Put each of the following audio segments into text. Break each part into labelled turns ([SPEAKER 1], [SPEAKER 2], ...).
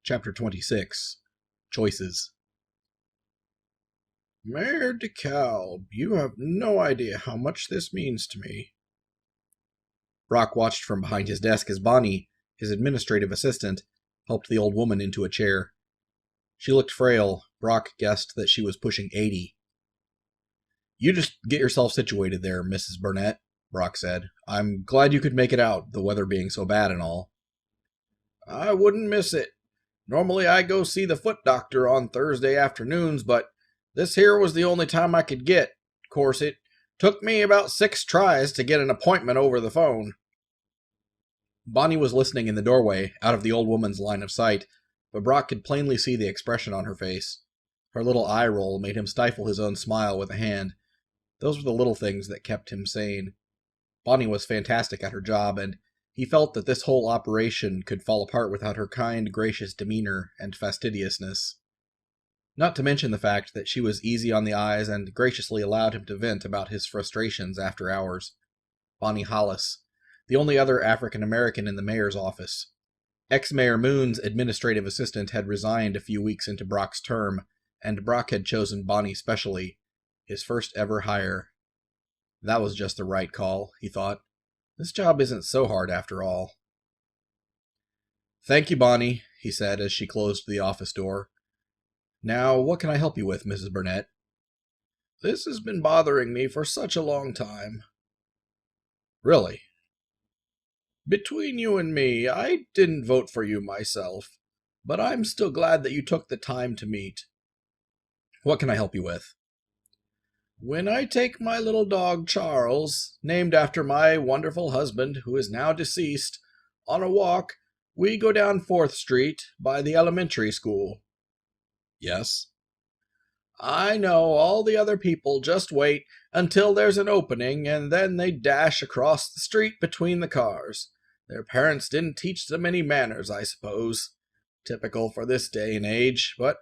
[SPEAKER 1] Chapter 26. Choices. Mayor DeKalb, you have no idea how much this means to me. Brock watched from behind his desk as Bonnie, his administrative assistant, helped the old woman into a chair. She looked frail. Brock guessed that she was pushing 80. You just get yourself situated there, Mrs. Burnett, Brock said. I'm glad you could make it out, the weather being so bad and all. I wouldn't miss it. Normally I go see the foot doctor on Thursday afternoons, but this here was the only time I could get. Of course, it took me about 6 tries to get an appointment over the phone. Bonnie was listening in the doorway, out of the old woman's line of sight, but Brock could plainly see the expression on her face. Her little eye roll made him stifle his own smile with a hand. Those were the little things that kept him sane. Bonnie was fantastic at her job, and he felt that this whole operation could fall apart without her kind, gracious demeanor and fastidiousness. Not to mention the fact that she was easy on the eyes and graciously allowed him to vent about his frustrations after hours. Bonnie Hollis, the only other African-American in the mayor's office. Ex-Mayor Moon's administrative assistant had resigned a few weeks into Brock's term, and Brock had chosen Bonnie specially, his first ever hire. That was just the right call, he thought. This job isn't so hard after all. Thank you, Bonnie, he said as she closed the office door. Now, what can I help you with, Mrs. Burnett? This has been bothering me for such a long time. Really? Between you and me, I didn't vote for you myself, but I'm still glad that you took the time to meet. What can I help you with? When I take my little dog Charles, named after my wonderful husband, who is now deceased, on a walk, we go down 4th Street by the elementary school. Yes? I know all the other people just wait until there's an opening, and then they dash across the street between the cars. Their parents didn't teach them any manners, I suppose. Typical for this day and age, but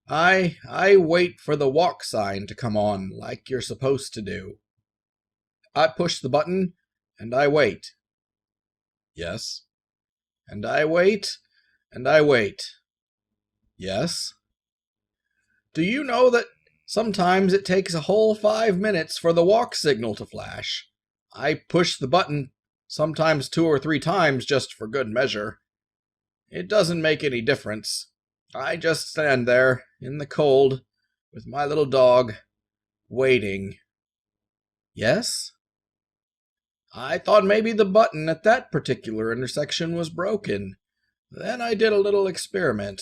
[SPEAKER 1] I wait for the walk sign to come on, like you're supposed to do. I push the button, and I wait. Yes. And I wait, and I wait. Yes. Do you know that sometimes it takes a whole 5 minutes for the walk signal to flash? I push the button sometimes 2 or 3 times just for good measure. It doesn't make any difference. I just stand there, in the cold, with my little dog, waiting. Yes? I thought maybe the button at that particular intersection was broken. Then I did a little experiment.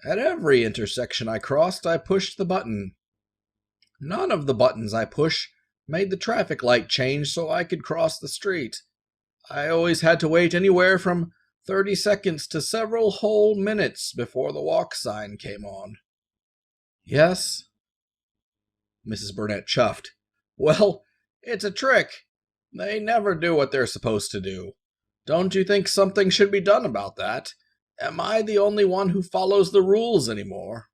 [SPEAKER 1] At every intersection I crossed, I pushed the button. None of the buttons I push made the traffic light change so I could cross the street. I always had to wait anywhere from 30 seconds to several whole minutes before the walk sign came on. Yes? Mrs. Burnett chuffed. Well, it's a trick. They never do what they're supposed to do. Don't you think something should be done about that? Am I the only one who follows the rules anymore?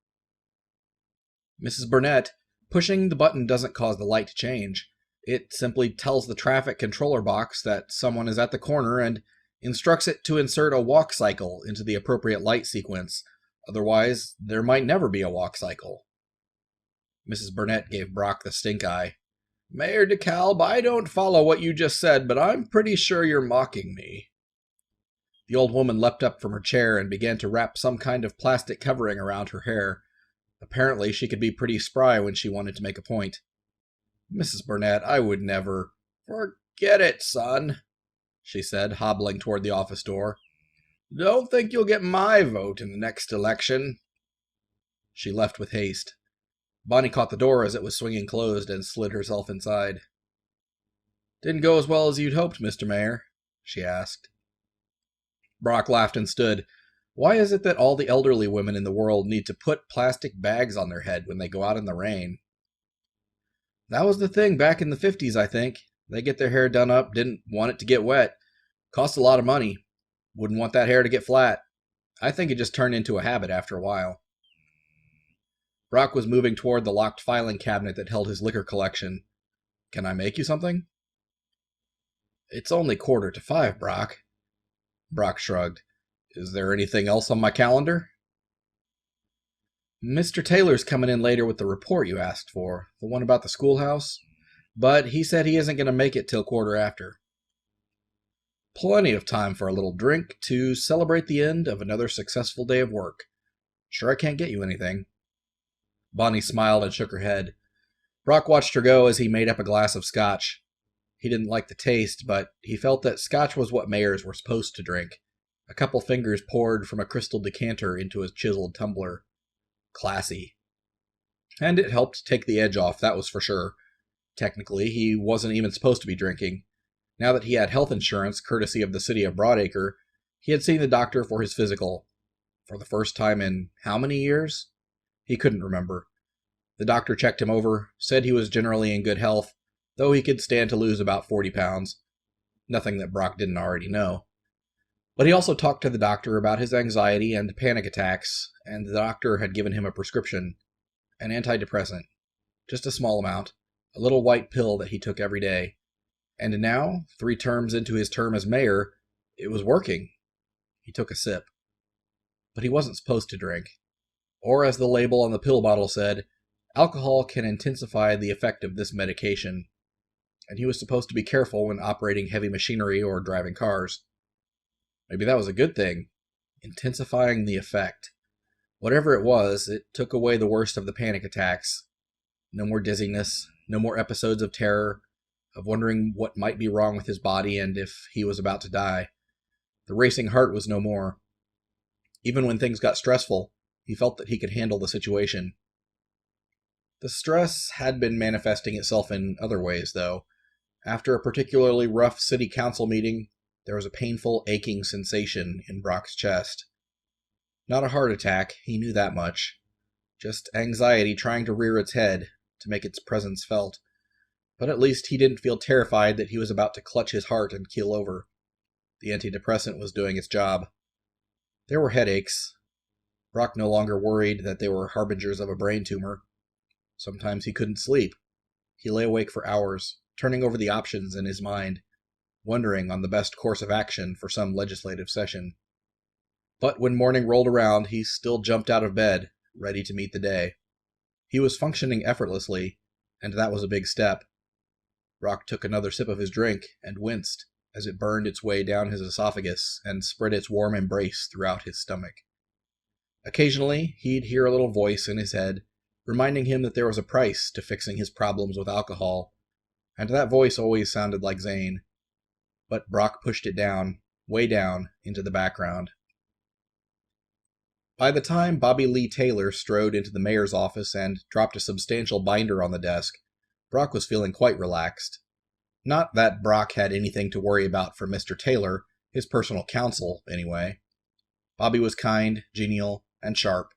[SPEAKER 1] Mrs. Burnett, pushing the button doesn't cause the light to change. It simply tells the traffic controller box that someone is at the corner and instructs it to insert a walk cycle into the appropriate light sequence. Otherwise, there might never be a walk cycle. Mrs. Burnett gave Brock the stink eye. Mayor DeKalb, I don't follow what you just said, but I'm pretty sure you're mocking me. The old woman leapt up from her chair and began to wrap some kind of plastic covering around her hair. Apparently, she could be pretty spry when she wanted to make a point. Mrs. Burnett, I would never. Forget it, son, she said, hobbling toward the office door. Don't think you'll get my vote in the next election. She left with haste. Bonnie caught the door as it was swinging closed and slid herself inside. Didn't go as well as you'd hoped, Mr. Mayor? She asked. Brock laughed and stood. Why is it that all the elderly women in the world need to put plastic bags on their head when they go out in the rain? That was the thing back in the 50s, I think. They get their hair done up, didn't want it to get wet. Cost a lot of money. Wouldn't want that hair to get flat. I think it just turned into a habit after a while. Brock was moving toward the locked filing cabinet that held his liquor collection. Can I make you something? It's only 4:45, Brock. Brock shrugged. Is there anything else on my calendar? Mr. Taylor's coming in later with the report you asked for, the one about the schoolhouse, but he said he isn't going to make it till quarter after. Plenty of time for a little drink to celebrate the end of another successful day of work. Sure I can't get you anything. Bonnie smiled and shook her head. Brock watched her go as he made up a glass of scotch. He didn't like the taste, but he felt that scotch was what mayors were supposed to drink. A couple fingers poured from a crystal decanter into a chiseled tumbler. Classy. And it helped take the edge off, that was for sure. Technically, he wasn't even supposed to be drinking. Now that he had health insurance, courtesy of the city of Broadacre, he had seen the doctor for his physical. For the first time in how many years? He couldn't remember. The doctor checked him over, said he was generally in good health, though he could stand to lose about 40 pounds. Nothing that Brock didn't already know. But he also talked to the doctor about his anxiety and panic attacks, and the doctor had given him a prescription. An antidepressant. Just a small amount. A little white pill that he took every day. And now, 3 terms into his term as mayor, it was working. He took a sip. But he wasn't supposed to drink. Or as the label on the pill bottle said, alcohol can intensify the effect of this medication. And he was supposed to be careful when operating heavy machinery or driving cars. Maybe that was a good thing. Intensifying the effect. Whatever it was, it took away the worst of the panic attacks. No more dizziness, no more episodes of terror, of wondering what might be wrong with his body and if he was about to die. The racing heart was no more. Even when things got stressful, he felt that he could handle the situation. The stress had been manifesting itself in other ways, though. After a particularly rough city council meeting, there was a painful, aching sensation in Brock's chest. Not a heart attack, he knew that much. Just anxiety trying to rear its head, to make its presence felt. But at least he didn't feel terrified that he was about to clutch his heart and keel over. The antidepressant was doing its job. There were headaches. Brock no longer worried that they were harbingers of a brain tumor. Sometimes he couldn't sleep. He lay awake for hours, turning over the options in his mind, wondering on the best course of action for some legislative session. But when morning rolled around, he still jumped out of bed, ready to meet the day. He was functioning effortlessly, and that was a big step. Brock took another sip of his drink and winced as it burned its way down his esophagus and spread its warm embrace throughout his stomach. Occasionally, he'd hear a little voice in his head, reminding him that there was a price to fixing his problems with alcohol, and that voice always sounded like Zane. But Brock pushed it down, way down, into the background. By the time Bobby Lee Taylor strode into the mayor's office and dropped a substantial binder on the desk, Brock was feeling quite relaxed. Not that Brock had anything to worry about from Mr. Taylor, his personal counsel, anyway. Bobby was kind, genial, and sharp.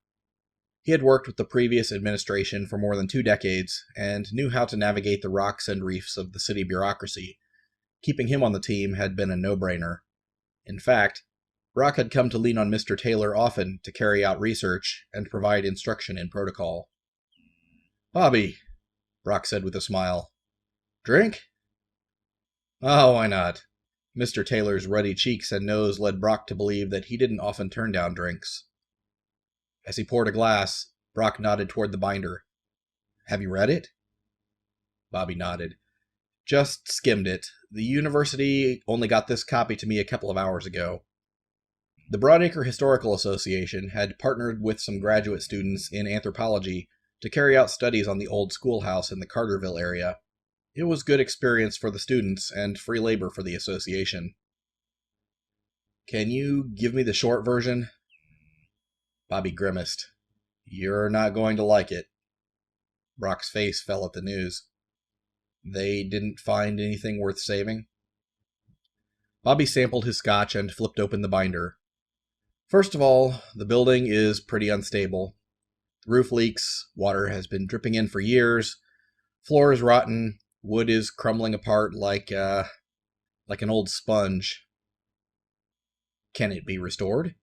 [SPEAKER 1] He had worked with the previous administration for more than 2 decades and knew how to navigate the rocks and reefs of the city bureaucracy. Keeping him on the team had been a no-brainer. In fact, Brock had come to lean on Mr. Taylor often to carry out research and provide instruction in protocol. "Bobby," Brock said with a smile. "Drink?" "Oh, why not?" Mr. Taylor's ruddy cheeks and nose led Brock to believe that he didn't often turn down drinks. As he poured a glass, Brock nodded toward the binder. "Have you read it?" Bobby nodded. "Just skimmed it. The university only got this copy to me a couple of hours ago." The Broadacre Historical Association had partnered with some graduate students in anthropology to carry out studies on the old schoolhouse in the Carterville area. It was good experience for the students and free labor for the association. "Can you give me the short version?" Bobby grimaced. "You're not going to like it." Brock's face fell at the news. "They didn't find anything worth saving?" Bobby sampled his scotch and flipped open the binder. "First of all, the building is pretty unstable. The roof leaks, water has been dripping in for years, floor is rotten, wood is crumbling apart like an old sponge." "Can it be restored?"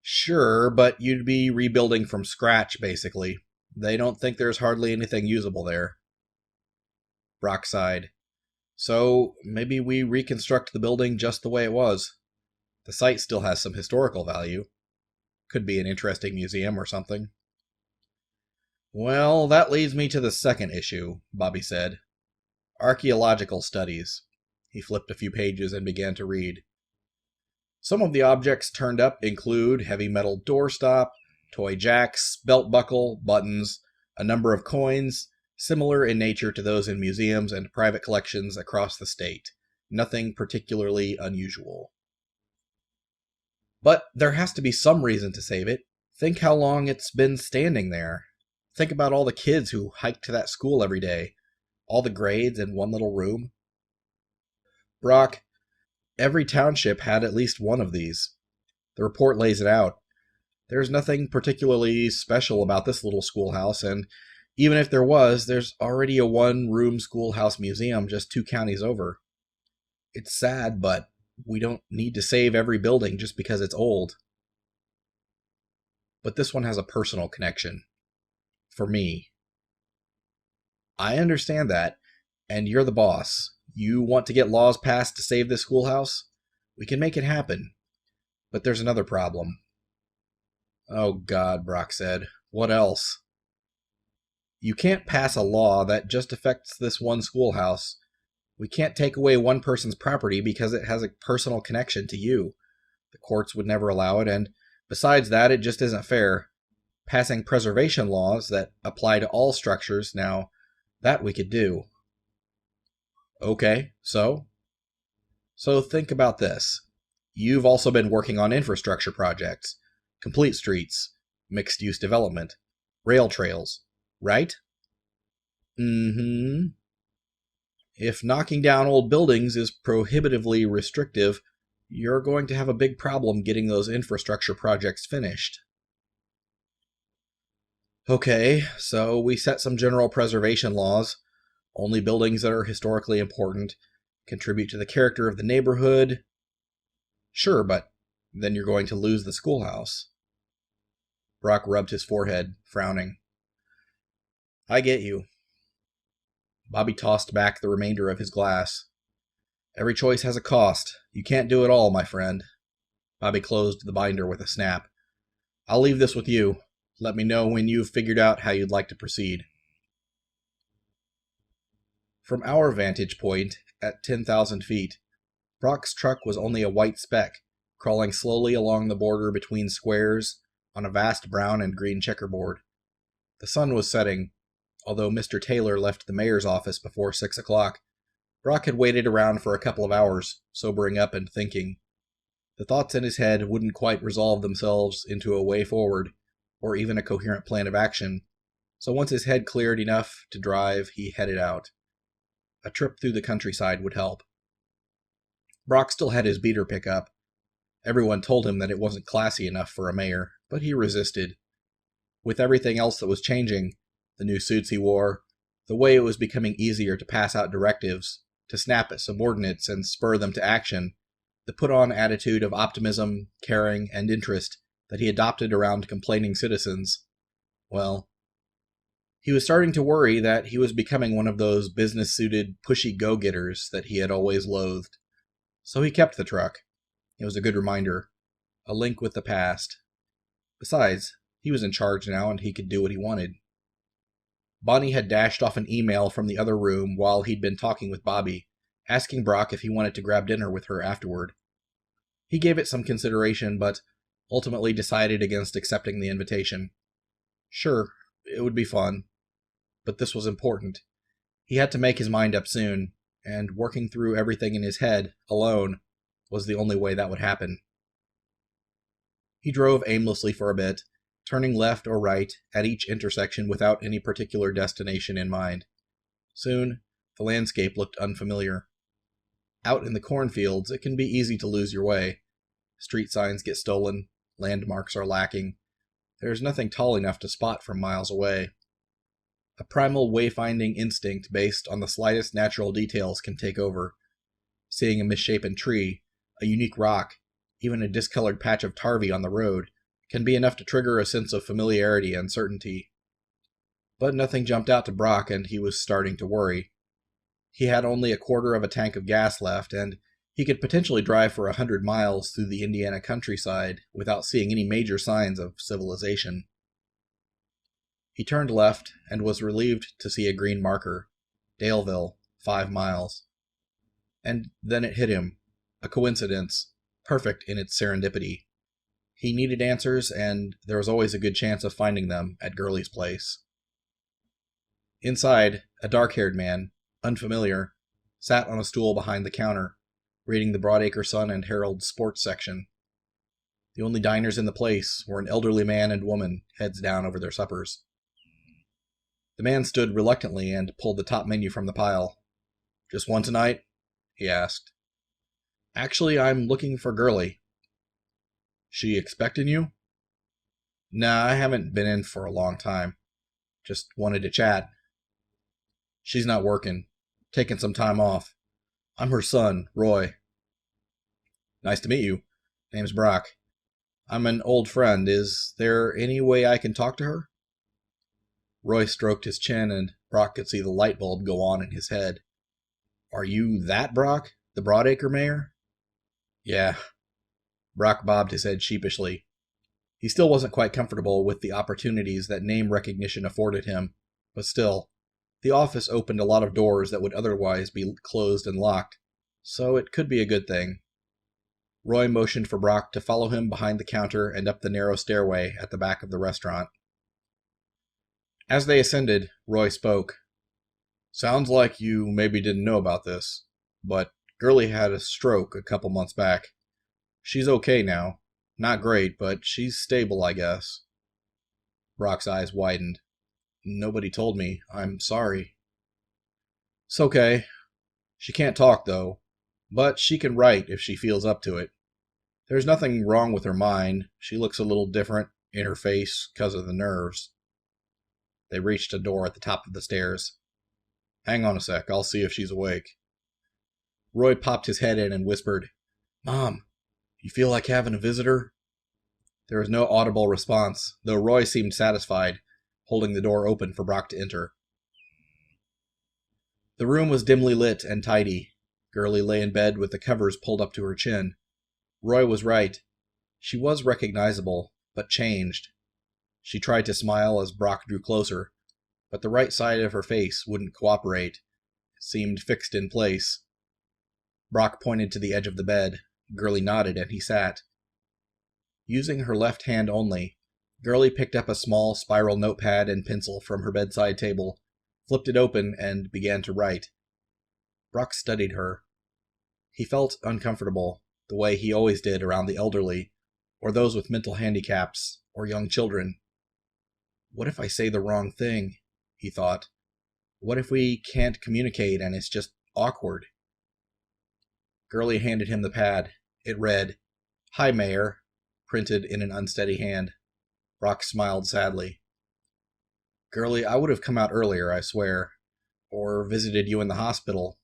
[SPEAKER 1] "Sure, but you'd be rebuilding from scratch, basically. They don't think there's hardly anything usable there." Brock sighed. "So, maybe we reconstruct the building just the way it was. The site still has some historical value." Could be an interesting museum or something. Well, that leads me to the second issue, Bobby said. Archaeological studies. He flipped a few pages and began to read. Some of the objects turned up include heavy metal doorstop, toy jacks, belt buckle, buttons, a number of coins, similar in nature to those in museums and private collections across the state. Nothing particularly unusual. But there has to be some reason to save it. Think how long it's been standing there. Think about all the kids who hike to that school every day. All the grades in one little room. Brock, every township had at least one of these. The report lays it out. There's nothing particularly special about this little schoolhouse, and even if there was, there's already a one-room schoolhouse museum just 2 counties over. It's sad, but we don't need to save every building just because it's old. But this one has a personal connection. For me. I understand that, and you're the boss. You want to get laws passed to save this schoolhouse? We can make it happen. But there's another problem. Oh God, Brock said. What else? You can't pass a law that just affects this one schoolhouse. We can't take away one person's property because it has a personal connection to you. The courts would never allow it, and besides that, it just isn't fair. Passing preservation laws that apply to all structures, now, that we could do. Okay, so? So think about this. You've also been working on infrastructure projects, complete streets, mixed-use development, rail trails, right? Mm-hmm. If knocking down old buildings is prohibitively restrictive, you're going to have a big problem getting those infrastructure projects finished. Okay, so we set some general preservation laws. Only buildings that are historically important, contribute to the character of the neighborhood. Sure, but then you're going to lose the schoolhouse. Brock rubbed his forehead, frowning. I get you. Bobby tossed back the remainder of his glass. Every choice has a cost. You can't do it all, my friend. Bobby closed the binder with a snap. I'll leave this with you. Let me know when you've figured out how you'd like to proceed. From our vantage point, at 10,000 feet, Brock's truck was only a white speck, crawling slowly along the border between squares on a vast brown and green checkerboard. The sun was setting. Although Mr. Taylor left the mayor's office before 6 o'clock, Brock had waited around for a couple of hours, sobering up and thinking. The thoughts in his head wouldn't quite resolve themselves into a way forward, or even a coherent plan of action, so once his head cleared enough to drive, he headed out. A trip through the countryside would help. Brock still had his beater pickup. Everyone told him that it wasn't classy enough for a mayor, but he resisted. With everything else that was changing, the new suits he wore, the way it was becoming easier to pass out directives, to snap at subordinates and spur them to action, the put-on attitude of optimism, caring, and interest that he adopted around complaining citizens, well, he was starting to worry that he was becoming one of those business-suited, pushy go-getters that he had always loathed. So he kept the truck. It was a good reminder, a link with the past. Besides, he was in charge now and he could do what he wanted. Bonnie had dashed off an email from the other room while he'd been talking with Bobby, asking Brock if he wanted to grab dinner with her afterward. He gave it some consideration, but ultimately decided against accepting the invitation. Sure, it would be fun. But this was important. He had to make his mind up soon, and working through everything in his head, alone, was the only way that would happen. He drove aimlessly for a bit, turning left or right at each intersection without any particular destination in mind. Soon, the landscape looked unfamiliar. Out in the cornfields, it can be easy to lose your way. Street signs get stolen, landmarks are lacking. There's nothing tall enough to spot from miles away. A primal wayfinding instinct based on the slightest natural details can take over. Seeing a misshapen tree, a unique rock, even a discolored patch of tarvy on the road, can be enough to trigger a sense of familiarity and certainty. But nothing jumped out to Brock, and he was starting to worry. He had only a quarter of a tank of gas left, and He could potentially drive for 100 miles through the Indiana countryside without seeing any major signs of civilization. He turned left and was relieved to see a green marker, Daleville, 5 miles. And then it hit him, a coincidence, perfect in its serendipity. He needed answers, and there was always a good chance of finding them at Gurley's place. Inside, a dark-haired man, unfamiliar, sat on a stool behind the counter, reading the Broadacre Sun and Herald sports section. The only diners in the place were an elderly man and woman, heads down over their suppers. The man stood reluctantly and pulled the top menu from the pile. "Just one tonight?" he asked. "Actually, I'm looking for Gurley." "She expecting you?" "Nah, I haven't been in for a long time. Just wanted to chat." "She's not working. Taking some time off. I'm her son, Roy." "Nice to meet you. Name's Brock. I'm an old friend. Is there any way I can talk to her?" Roy stroked his chin, and Brock could see the light bulb go on in his head. "Are you that Brock? The Broadacre mayor?" "Yeah." Brock bobbed his head sheepishly. He still wasn't quite comfortable with the opportunities that name recognition afforded him, but still, the office opened a lot of doors that would otherwise be closed and locked, so it could be a good thing. Roy motioned for Brock to follow him behind the counter and up the narrow stairway at the back of the restaurant. As they ascended, Roy spoke. "Sounds like you maybe didn't know about this, but Gurley had a stroke a couple months back. She's okay now. Not great, but she's stable, I guess." Brock's eyes widened. "Nobody told me. I'm sorry." "It's okay. She can't talk, though, but she can write if she feels up to it. There's nothing wrong with her mind. She looks a little different in her face because of the nerves." They reached a door at the top of the stairs. "Hang on a sec. I'll see if she's awake." Roy popped his head in and whispered, "Mom, you feel like having a visitor?" There was no audible response, though Roy seemed satisfied, holding the door open for Brock to enter. The room was dimly lit and tidy. Gurley lay in bed with the covers pulled up to her chin. Roy was right. She was recognizable, but changed. She tried to smile as Brock drew closer, but the right side of her face wouldn't cooperate. It seemed fixed in place. Brock pointed to the edge of the bed. Gurley nodded, and he sat. Using her left hand only, Gurley picked up a small spiral notepad and pencil from her bedside table, flipped it open, and began to write. Brock studied her. He felt uncomfortable, the way he always did around the elderly, or those with mental handicaps, or young children. What if I say the wrong thing? He thought. What if we can't communicate and it's just awkward? Gurley handed him the pad. It read, "Hi, Mayor," printed in an unsteady hand. Brock smiled sadly. "Gurley, I would have come out earlier, I swear. Or visited you in the hospital.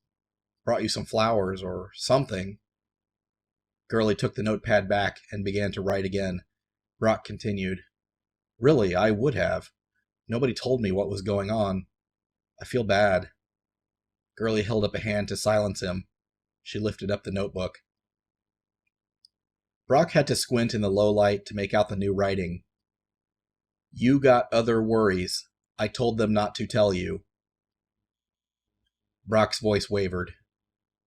[SPEAKER 1] Brought you some flowers or something." Gurley took the notepad back and began to write again. Brock continued. "Really, I would have. Nobody told me what was going on. I feel bad." Gurley held up a hand to silence him. She lifted up the notebook. Brock had to squint in the low light to make out the new writing. "You got other worries. I told them not to tell you." Brock's voice wavered.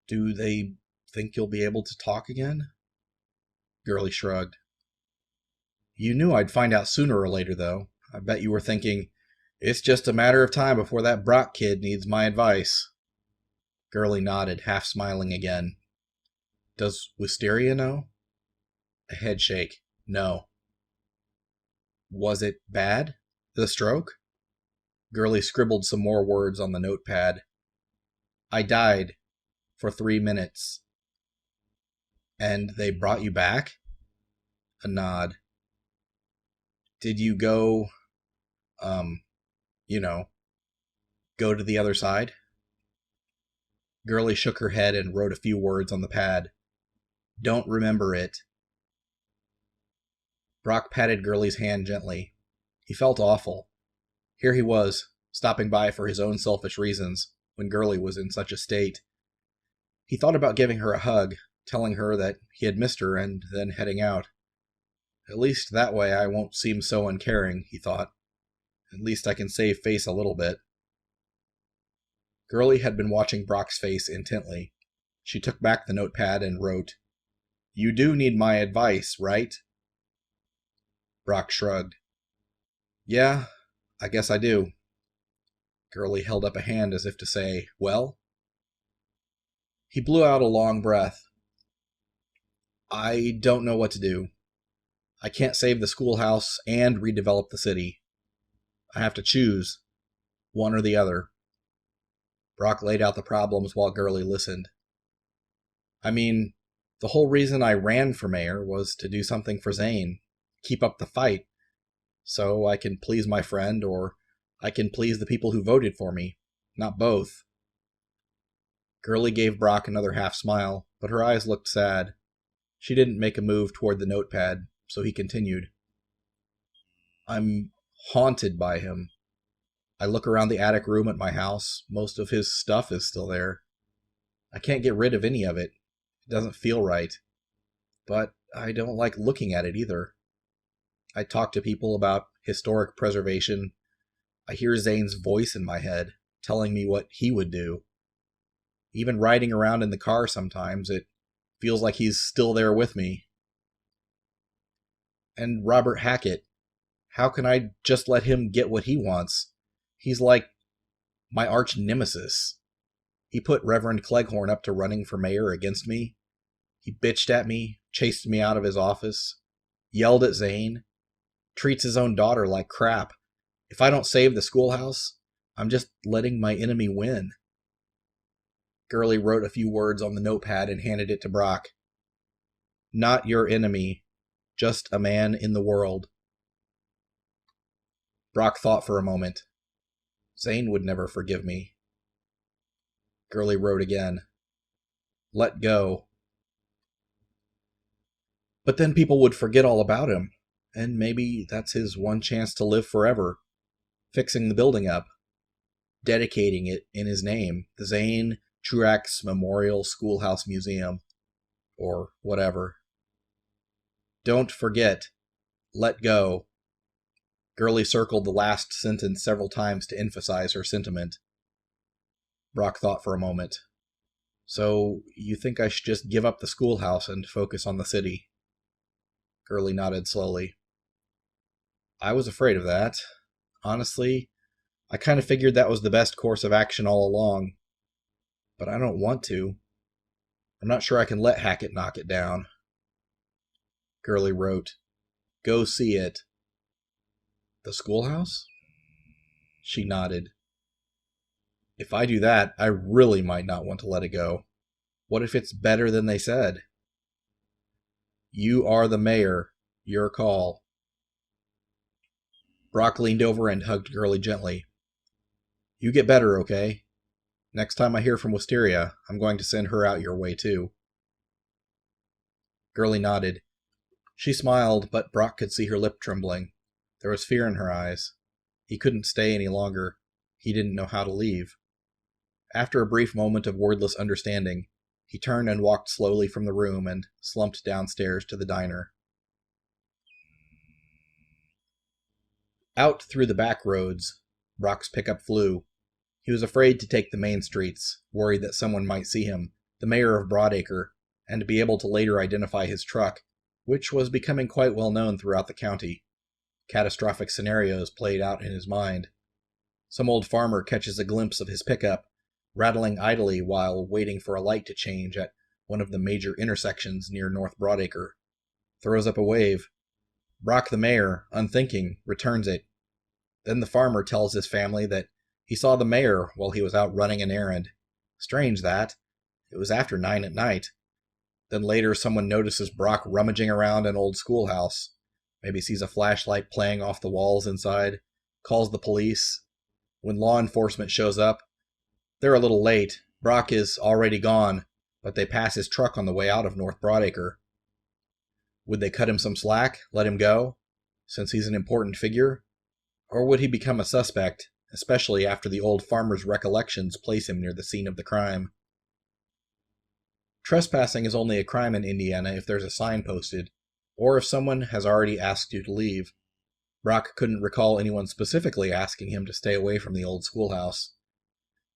[SPEAKER 1] "Do they think you'll be able to talk again?" Gurley shrugged. "You knew I'd find out sooner or later, though. I bet you were thinking, it's just a matter of time before that Brock kid needs my advice." Gurley nodded, half smiling again. "Does Wisteria know?" A head shake. "No." "Was it bad? The stroke?" Gurley scribbled some more words on the notepad. "I died. For 3 minutes." "And they brought you back?" A nod. "Did you go, you know, go to the other side?" Gurley shook her head and wrote a few words on the pad. "Don't remember it." Brock patted Gurley's hand gently. He felt awful. Here he was, stopping by for his own selfish reasons, when Gurley was in such a state. He thought about giving her a hug, telling her that he had missed her and then heading out. At least that way I won't seem so uncaring, he thought. At least I can save face a little bit. Girlie had been watching Brock's face intently. She took back the notepad and wrote, "You do need my advice, right?" Brock shrugged. "Yeah, I guess I do." Girlie held up a hand as if to say, "Well?" He blew out a long breath. "I don't know what to do. I can't save the schoolhouse and redevelop the city. I have to choose, one or the other." Brock laid out the problems while Girlie listened. "I mean, the whole reason I ran for mayor was to do something for Zane, keep up the fight, so I can please my friend or I can please the people who voted for me, not both." Girlie gave Brock another half smile, but her eyes looked sad. She didn't make a move toward the notepad, so he continued. "I'm haunted by him. I look around the attic room at my house. Most of his stuff is still there. I can't get rid of any of it. It doesn't feel right. But I don't like looking at it either. I talk to people about historic preservation. I hear Zane's voice in my head, telling me what he would do. Even riding around in the car sometimes, it feels like he's still there with me. And Robert Hackett, how can I just let him get what he wants? He's like my arch nemesis. He put Reverend Cleghorn up to running for mayor against me. He bitched at me, chased me out of his office, yelled at Zane, treats his own daughter like crap. If I don't save the schoolhouse, I'm just letting my enemy win." Girlie wrote a few words on the notepad and handed it to Brock. "Not your enemy, just a man in the world." Brock thought for a moment. Zane would never forgive me. Girlie wrote again. "Let go." But then people would forget all about him, and maybe that's his one chance to live forever, fixing the building up, dedicating it in his name, the Zane Truax Memorial Schoolhouse Museum, or whatever. Don't forget, let go. Girlie circled the last sentence several times to emphasize her sentiment. Brock thought for a moment. "So, you think I should just give up the schoolhouse and focus on the city?" Girlie nodded slowly. "I was afraid of that. Honestly, I kind of figured that was the best course of action all along. But I don't want to. I'm not sure I can let Hackett knock it down." Girlie wrote, "Go see it." "The schoolhouse?" She nodded. "If I do that, I really might not want to let it go. What if it's better than they said?" "You are the mayor. Your call." Brock leaned over and hugged Girlie gently. "You get better, okay? Next time I hear from Wisteria, I'm going to send her out your way too." Girlie nodded. She smiled, but Brock could see her lip trembling. There was fear in her eyes. He couldn't stay any longer. He didn't know how to leave. After a brief moment of wordless understanding, he turned and walked slowly from the room and slumped downstairs to the diner. Out through the back roads, Brock's pickup flew. He was afraid to take the main streets, worried that someone might see him, the mayor of Broadacre, and be able to later identify his truck, which was becoming quite well known throughout the county. Catastrophic scenarios played out in his mind. Some old farmer catches a glimpse of his pickup, rattling idly while waiting for a light to change at one of the major intersections near North Broadacre. Throws up a wave. Brock the mayor, unthinking, returns it. Then the farmer tells his family that he saw the mayor while he was out running an errand. Strange that. It was after 9 at night. Then later someone notices Brock rummaging around an old schoolhouse. Maybe sees a flashlight playing off the walls inside. Calls the police. When law enforcement shows up, they're a little late. Brock is already gone, but they pass his truck on the way out of North Broadacre. Would they cut him some slack, let him go, since he's an important figure? Or would he become a suspect, especially after the old farmer's recollections place him near the scene of the crime? Trespassing is only a crime in Indiana if there's a sign posted, or if someone has already asked you to leave. Brock couldn't recall anyone specifically asking him to stay away from the old schoolhouse.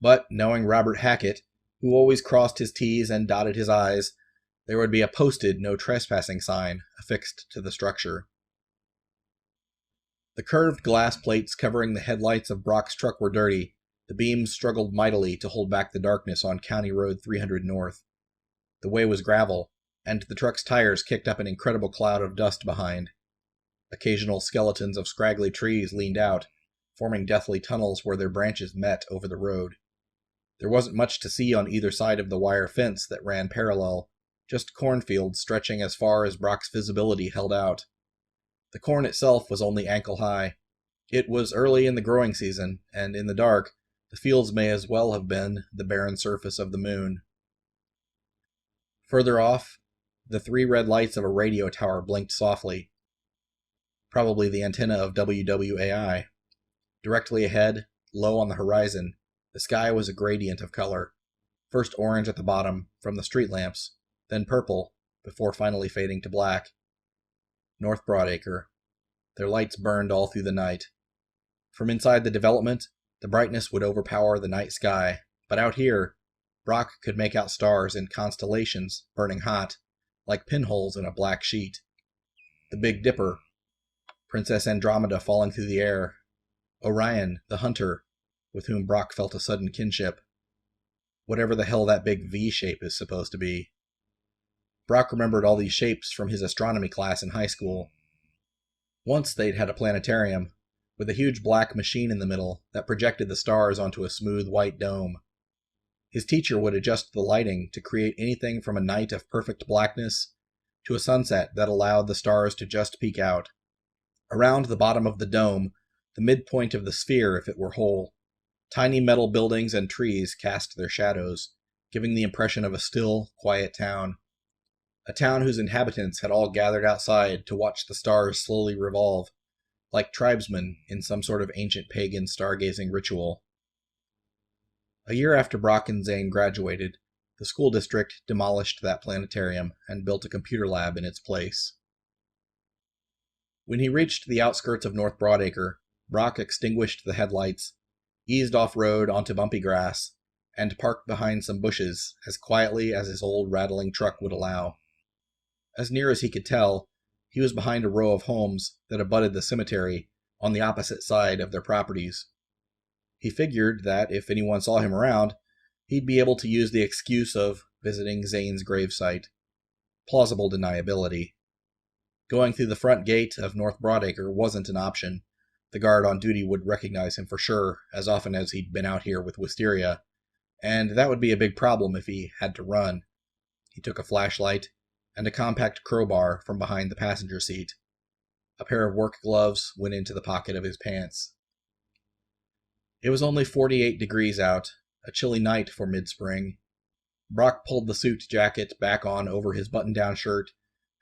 [SPEAKER 1] But, knowing Robert Hackett, who always crossed his T's and dotted his I's, there would be a posted no trespassing sign affixed to the structure. The curved glass plates covering the headlights of Brock's truck were dirty. The beams struggled mightily to hold back the darkness on County Road 300 North. The way was gravel, and the truck's tires kicked up an incredible cloud of dust behind. Occasional skeletons of scraggly trees leaned out, forming deathly tunnels where their branches met over the road. There wasn't much to see on either side of the wire fence that ran parallel, just cornfields stretching as far as Brock's visibility held out. The corn itself was only ankle high. It was early in the growing season, and in the dark, the fields may as well have been the barren surface of the moon. Further off, the 3 red lights of a radio tower blinked softly. Probably the antenna of WWAI. Directly ahead, low on the horizon, the sky was a gradient of color. First orange at the bottom, from the street lamps, then purple, before finally fading to black. North Broadacre. Their lights burned all through the night. From inside the development, the brightness would overpower the night sky, but out here, Brock could make out stars in constellations burning hot, like pinholes in a black sheet. The Big Dipper, Princess Andromeda falling through the air, Orion, the hunter, with whom Brock felt a sudden kinship. Whatever the hell that big V shape is supposed to be. Brock remembered all these shapes from his astronomy class in high school. Once they'd had a planetarium, with a huge black machine in the middle that projected the stars onto a smooth white dome. His teacher would adjust the lighting to create anything from a night of perfect blackness to a sunset that allowed the stars to just peek out. Around the bottom of the dome, the midpoint of the sphere if it were whole, tiny metal buildings and trees cast their shadows, giving the impression of a still, quiet town. A town whose inhabitants had all gathered outside to watch the stars slowly revolve, like tribesmen in some sort of ancient pagan stargazing ritual. A year after Brock and Zane graduated, the school district demolished that planetarium and built a computer lab in its place. When he reached the outskirts of North Broadacre, Brock extinguished the headlights, eased off-road onto bumpy grass, and parked behind some bushes as quietly as his old rattling truck would allow. As near as he could tell, he was behind a row of homes that abutted the cemetery on the opposite side of their properties. He figured that if anyone saw him around, he'd be able to use the excuse of visiting Zane's gravesite. Plausible deniability. Going through the front gate of North Broadacre wasn't an option. The guard on duty would recognize him for sure, as often as he'd been out here with Wisteria, and that would be a big problem if he had to run. He took a flashlight and a compact crowbar from behind the passenger seat. A pair of work gloves went into the pocket of his pants. It was only 48 degrees out, a chilly night for mid-spring. Brock pulled the suit jacket back on over his button-down shirt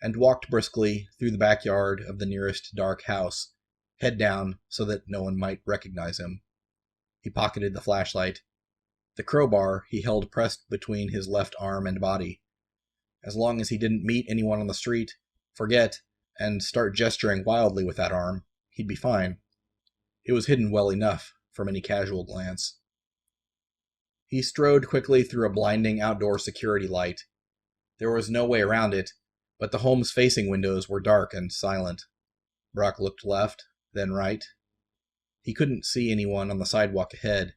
[SPEAKER 1] and walked briskly through the backyard of the nearest dark house, head down so that no one might recognize him. He pocketed the flashlight. The crowbar he held pressed between his left arm and body. As long as he didn't meet anyone on the street, forget, and start gesturing wildly with that arm, he'd be fine. It was hidden well enough from any casual glance. He strode quickly through a blinding outdoor security light. There was no way around it, but the home's facing windows were dark and silent. Brock looked left, then right. He couldn't see anyone on the sidewalk ahead.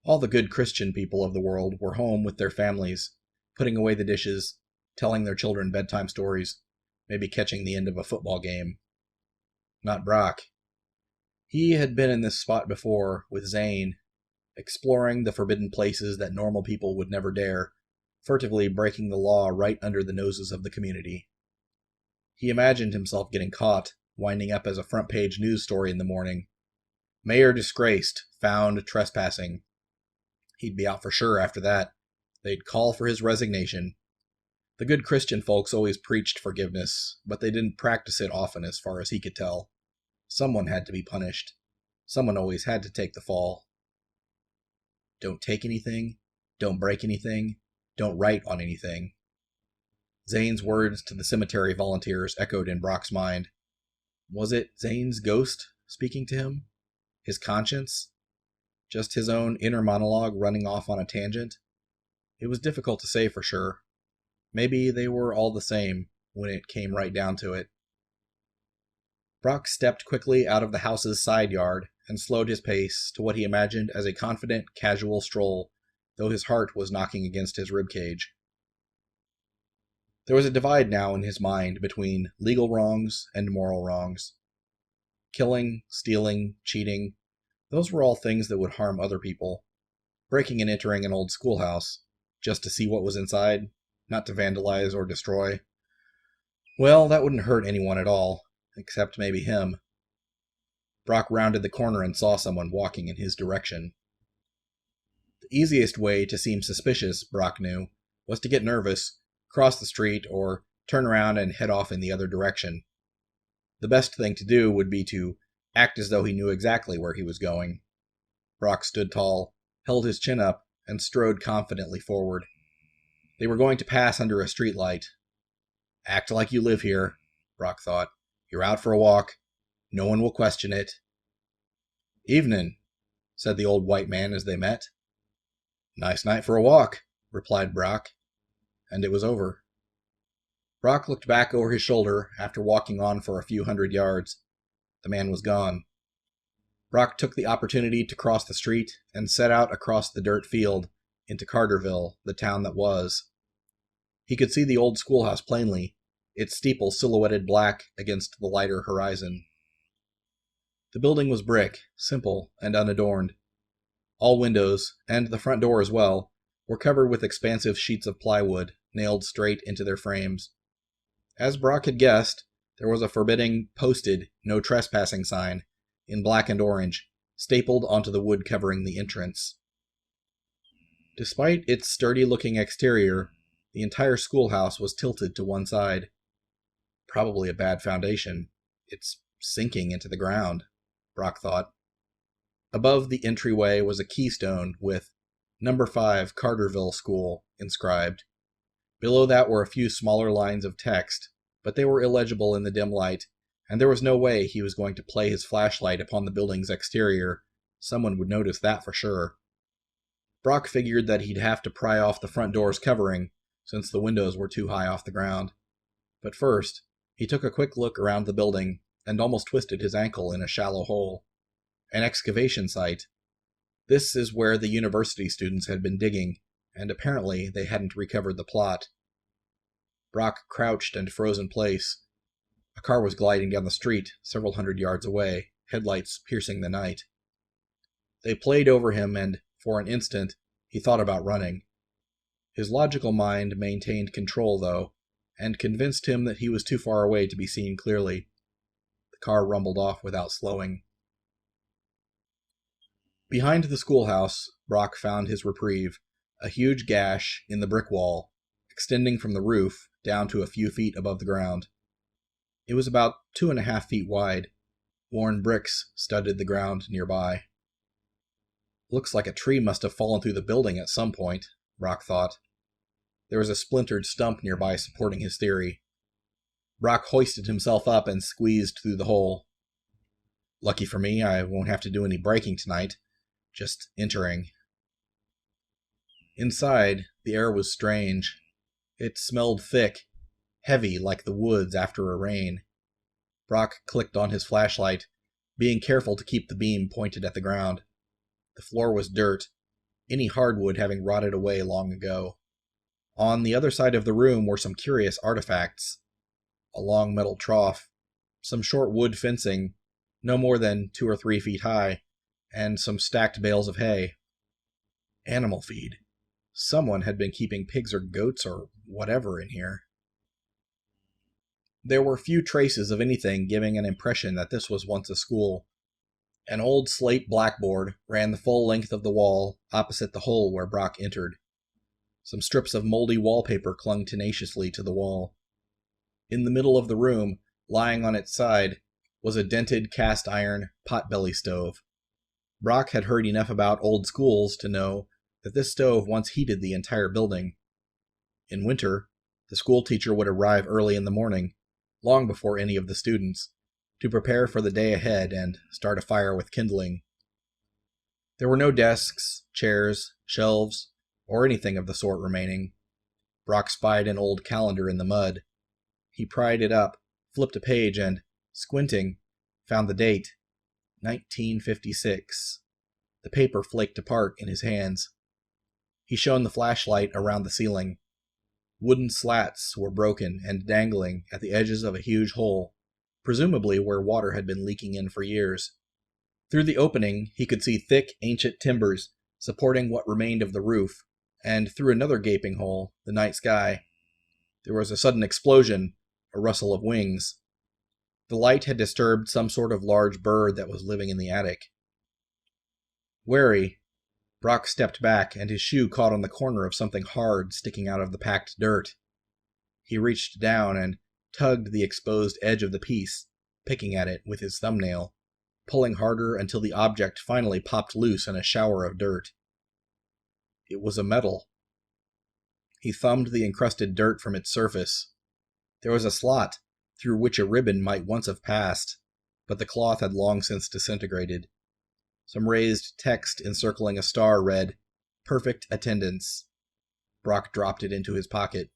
[SPEAKER 1] All the good Christian people of the world were home with their families, putting away the dishes, telling their children bedtime stories, maybe catching the end of a football game. Not Brock. He had been in this spot before, with Zane, exploring the forbidden places that normal people would never dare, furtively breaking the law right under the noses of the community. He imagined himself getting caught, winding up as a front-page news story in the morning. Mayor disgraced, found trespassing. He'd be out for sure after that. They'd call for his resignation. The good Christian folks always preached forgiveness, but they didn't practice it often as far as he could tell. Someone had to be punished. Someone always had to take the fall. Don't take anything. Don't break anything. don't write on anything. Zane's words to the cemetery volunteers echoed in Brock's mind. Was it Zane's ghost speaking to him? His conscience? Just his own inner monologue running off on a tangent? It was difficult to say for sure. Maybe they were all the same when it came right down to it. Brock stepped quickly out of the house's side yard and slowed his pace to what he imagined as a confident, casual stroll, though his heart was knocking against his ribcage. There was a divide now in his mind between legal wrongs and moral wrongs. Killing, stealing, cheating, those were all things that would harm other people. Breaking and entering an old schoolhouse, just to see what was inside, not to vandalize or destroy. Well, that wouldn't hurt anyone at all, except maybe him. Brock rounded the corner and saw someone walking in his direction. The easiest way to seem suspicious, Brock knew, was to get nervous, cross the street, or turn around and head off in the other direction. The best thing to do would be to act as though he knew exactly where he was going. Brock stood tall, held his chin up, and strode confidently forward. They were going to pass under a streetlight. Act like you live here, Brock thought. You're out for a walk. No one will question it. Evenin', said the old white man as they met. Nice night for a walk, replied Brock. And it was over. Brock looked back over his shoulder after walking on for a few hundred yards. The man was gone. Brock took the opportunity to cross the street and set out across the dirt field into Carterville, the town that was. He could see the old schoolhouse plainly, its steeple silhouetted black against the lighter horizon. The building was brick, simple and unadorned. All windows, and the front door as well, were covered with expansive sheets of plywood, nailed straight into their frames. As Brock had guessed, there was a forbidding, posted, no trespassing sign, in black and orange, stapled onto the wood covering the entrance. Despite its sturdy-looking exterior, the entire schoolhouse was tilted to one side. Probably a bad foundation. It's sinking into the ground, Brock thought. Above the entryway was a keystone with Number 5 Carterville School inscribed. Below that were a few smaller lines of text, but they were illegible in the dim light, and there was no way he was going to play his flashlight upon the building's exterior. Someone would notice that for sure. Brock figured that he'd have to pry off the front door's covering, since the windows were too high off the ground. But first, he took a quick look around the building and almost twisted his ankle in a shallow hole. An excavation site. This is where the university students had been digging, and apparently they hadn't recovered the plot. Brock crouched and froze in place. A car was gliding down the street, several hundred yards away, headlights piercing the night. They played over him, and, for an instant, he thought about running. His logical mind maintained control, though, and convinced him that he was too far away to be seen clearly. The car rumbled off without slowing. Behind the schoolhouse, Brock found his reprieve, a huge gash in the brick wall, extending from the roof down to a few feet above the ground. It was about 2.5 feet wide. Worn bricks studded the ground nearby. Looks like a tree must have fallen through the building at some point, Brock thought. There was a splintered stump nearby supporting his theory. Brock hoisted himself up and squeezed through the hole. Lucky for me, I won't have to do any breaking tonight. Just entering. Inside, the air was strange. It smelled thick, heavy like the woods after a rain. Brock clicked on his flashlight, being careful to keep the beam pointed at the ground. The floor was dirt, any hardwood having rotted away long ago. On the other side of the room were some curious artifacts. A long metal trough, some short wood fencing, no more than 2 or 3 feet high, and some stacked bales of hay. Animal feed. Someone had been keeping pigs or goats or whatever in here. There were few traces of anything giving an impression that this was once a school. An old slate blackboard ran the full length of the wall opposite the hole where Brock entered. Some strips of moldy wallpaper clung tenaciously to the wall. In the middle of the room, lying on its side, was a dented cast-iron pot-belly stove. Brock had heard enough about old schools to know that this stove once heated the entire building. In winter, the school teacher would arrive early in the morning, long before any of the students, to prepare for the day ahead and start a fire with kindling. There were no desks, chairs, shelves, or anything of the sort remaining. Brock spied an old calendar in the mud. He pried it up, flipped a page, and, squinting, found the date, 1956. The paper flaked apart in his hands. He shone the flashlight around the ceiling. Wooden slats were broken and dangling at the edges of a huge hole, presumably where water had been leaking in for years. Through the opening, he could see thick, ancient timbers supporting what remained of the roof, and through another gaping hole, the night sky. There was a sudden explosion, a rustle of wings. The light had disturbed some sort of large bird that was living in the attic. Wary, Brock stepped back, and his shoe caught on the corner of something hard sticking out of the packed dirt. He reached down and tugged the exposed edge of the piece, picking at it with his thumbnail, pulling harder until the object finally popped loose in a shower of dirt. It was a medal. He thumbed the encrusted dirt from its surface. There was a slot through which a ribbon might once have passed, but the cloth had long since disintegrated. Some raised text encircling a star read, "Perfect attendance." Brock dropped it into his pocket.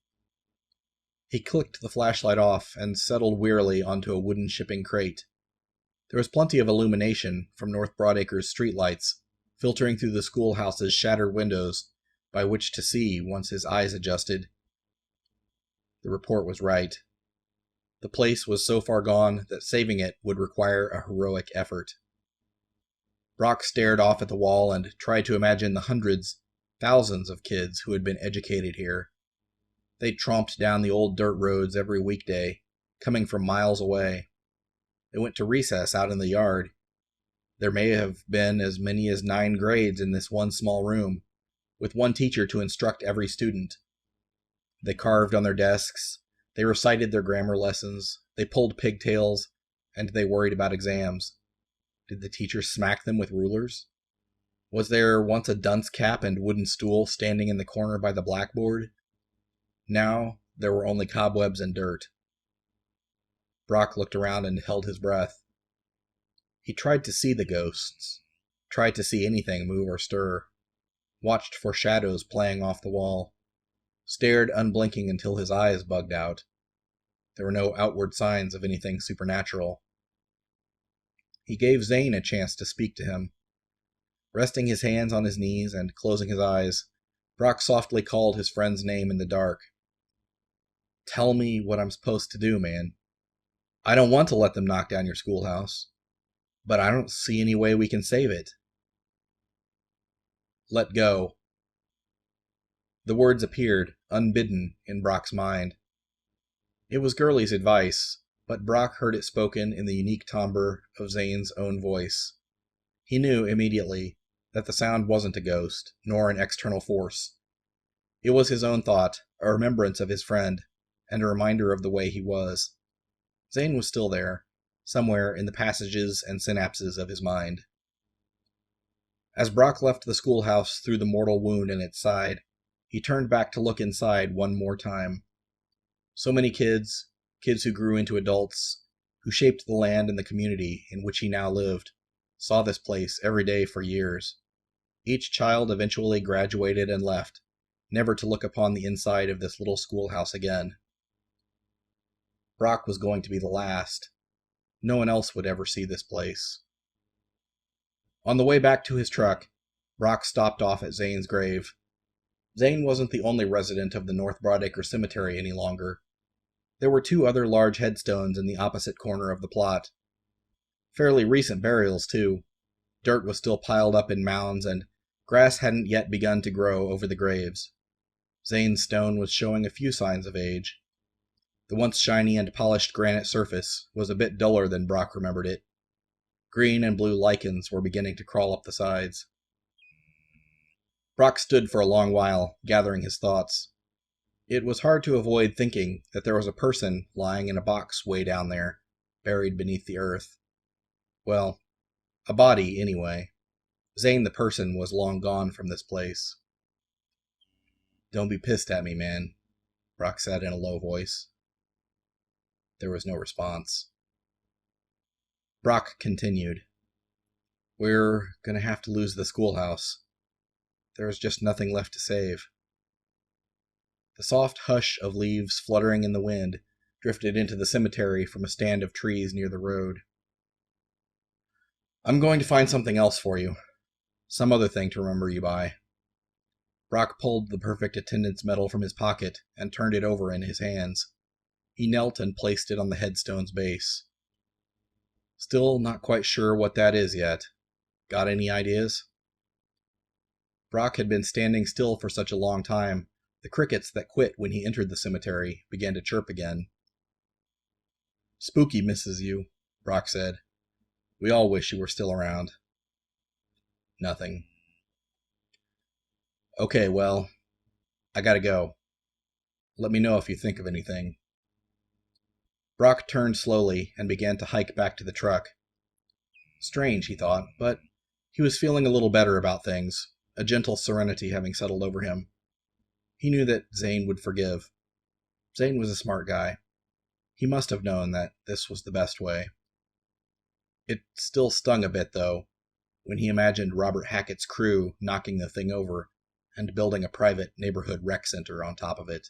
[SPEAKER 1] He clicked the flashlight off and settled wearily onto a wooden shipping crate. There was plenty of illumination from North Broadacre's streetlights, filtering through the schoolhouse's shattered windows, by which to see once his eyes adjusted. The report was right. The place was so far gone that saving it would require a heroic effort. Brock stared off at the wall and tried to imagine the hundreds, thousands of kids who had been educated here. They tromped down the old dirt roads every weekday, coming from miles away. They went to recess out in the yard. There may have been as many as 9 grades in this one small room, with one teacher to instruct every student. They carved on their desks, they recited their grammar lessons, they pulled pigtails, and they worried about exams. Did the teacher smack them with rulers? Was there once a dunce cap and wooden stool standing in the corner by the blackboard? Now there were only cobwebs and dirt. Brock looked around and held his breath. He tried to see the ghosts, tried to see anything move or stir, watched for shadows playing off the wall, stared unblinking until his eyes bugged out. There were no outward signs of anything supernatural. He gave Zane a chance to speak to him. Resting his hands on his knees and closing his eyes, Brock softly called his friend's name in the dark. "Tell me what I'm supposed to do, man. I don't want to let them knock down your schoolhouse, but I don't see any way we can save it." "Let go." The words appeared, unbidden, in Brock's mind. It was Gurley's advice, but Brock heard it spoken in the unique timbre of Zane's own voice. He knew immediately that the sound wasn't a ghost, nor an external force. It was his own thought, a remembrance of his friend, and a reminder of the way he was. Zane was still there, somewhere in the passages and synapses of his mind. As Brock left the schoolhouse through the mortal wound in its side, he turned back to look inside one more time. So many kids who grew into adults, who shaped the land and the community in which he now lived, saw this place every day for years. Each child eventually graduated and left, never to look upon the inside of this little schoolhouse again. Brock was going to be the last. No one else would ever see this place. On the way back to his truck, Brock stopped off at Zane's grave. Zane wasn't the only resident of the North Broadacre Cemetery any longer. There were 2 other large headstones in the opposite corner of the plot. Fairly recent burials, too. Dirt was still piled up in mounds, and grass hadn't yet begun to grow over the graves. Zane's stone was showing a few signs of age. The once shiny and polished granite surface was a bit duller than Brock remembered it. Green and blue lichens were beginning to crawl up the sides. Brock stood for a long while, gathering his thoughts. It was hard to avoid thinking that there was a person lying in a box way down there, buried beneath the earth. Well, a body, anyway. Zane the person was long gone from this place. "Don't be pissed at me, man," Brock said in a low voice. There was no response. Brock continued. We're going to have to lose the schoolhouse. There is just nothing left to save. The soft hush of leaves fluttering in the wind drifted into the cemetery from a stand of trees near the road. I'm going to find something else for you. Some other thing to remember you by. Brock pulled the perfect attendance medal from his pocket and turned it over in his hands. He knelt and placed it on the headstone's base. Still not quite sure what that is yet. Got any ideas? Brock had been standing still for such a long time, the crickets that quit when he entered the cemetery began to chirp again. Spooky misses you, Brock said. We all wish you were still around. Nothing. Okay, well, I gotta go. Let me know if you think of anything. Brock turned slowly and began to hike back to the truck. Strange, he thought, but he was feeling a little better about things, a gentle serenity having settled over him. He knew that Zane would forgive. Zane was a smart guy. He must have known that this was the best way. It still stung a bit, though, when he imagined Robert Hackett's crew knocking the thing over and building a private neighborhood rec center on top of it.